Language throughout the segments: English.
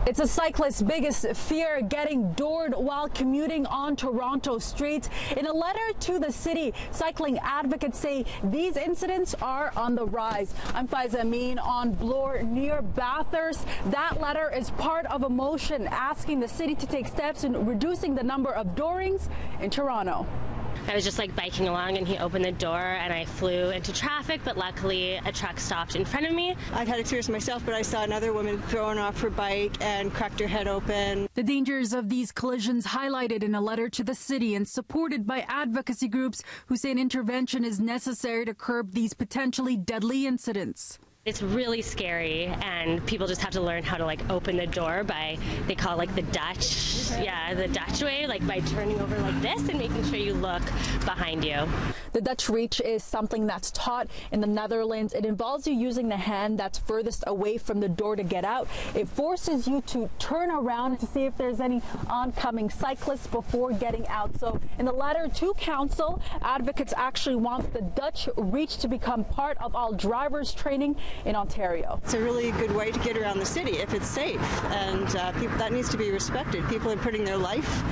It's a cyclist's biggest fear, getting doored while commuting on Toronto streets. In a letter to the city, cycling advocates say these incidents are on the rise. I'm Faiza Amin on Bloor near Bathurst. That letter is part of a motion asking the city to take steps in reducing the number of doorings in Toronto. I was just biking along and he opened the door and I flew into traffic, but luckily a truck stopped in front of me. I've had experience myself, but I saw another woman thrown off her bike and cracked her head open. The dangers of these collisions highlighted in a letter to the city and supported by advocacy groups who say an intervention is necessary to curb these potentially deadly incidents. It's really scary, and people just have to learn how to open the door by, they call it the Dutch, the Dutch way, by turning over like this and making sure you look behind you. The Dutch reach is something that's taught in the Netherlands. It involves you using the hand that's furthest away from the door to get out. It forces you to turn around to see if there's any oncoming cyclists before getting out. So in the letter to council, advocates actually want the Dutch reach to become part of all drivers' training in Ontario. It's a really good way to get around the city if it's safe, and that needs to be respected. People are putting their life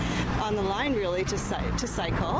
on the line really to cycle.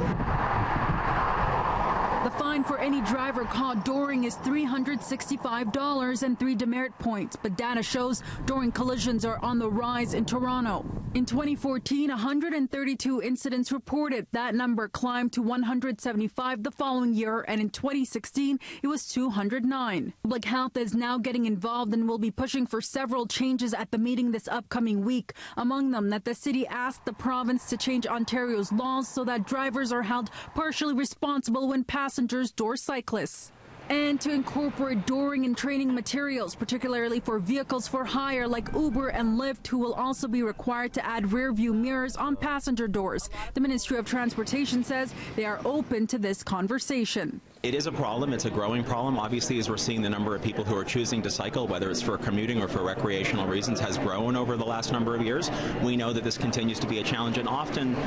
The fine for any driver caught dooring is $365 and 3 demerit points, but data shows dooring collisions are on the rise in Toronto. In 2014, 132 incidents reported. That number climbed to 175 the following year, and in 2016, it was 209. Public Health is now getting involved and will be pushing for several changes at the meeting this upcoming week. Among them, that the city asked the province to change Ontario's laws so that drivers are held partially responsible when passengers door cyclists, and to incorporate dooring in training materials, particularly for vehicles for hire like Uber and Lyft, who will also be required to add rear-view mirrors on passenger doors. The Ministry of Transportation says they are open to this conversation. It is a problem. It's a growing problem. Obviously, as we're seeing the number of people who are choosing to cycle, whether it's for commuting or for recreational reasons, has grown over the last number of years. We know that this continues to be a challenge, and often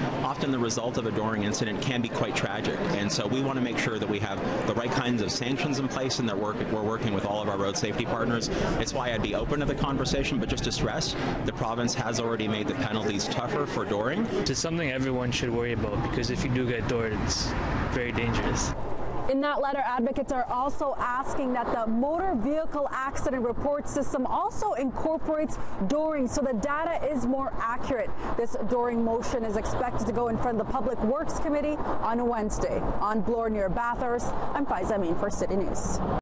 the result of a dooring incident can be quite tragic. And so we want to make sure that we have the right kinds of sanctions in place and that we're working with all of our road safety partners. It's why I'd be open to the conversation, but just to stress, the province has already made the penalties tougher for dooring. It's something everyone should worry about, because if you do get doored, it's very dangerous. In that letter, advocates are also asking that the motor vehicle accident report system also incorporates dooring so the data is more accurate. This dooring motion is expected to go in front of the Public Works Committee on Wednesday. On Bloor near Bathurst, I'm Faiza Amin for City News.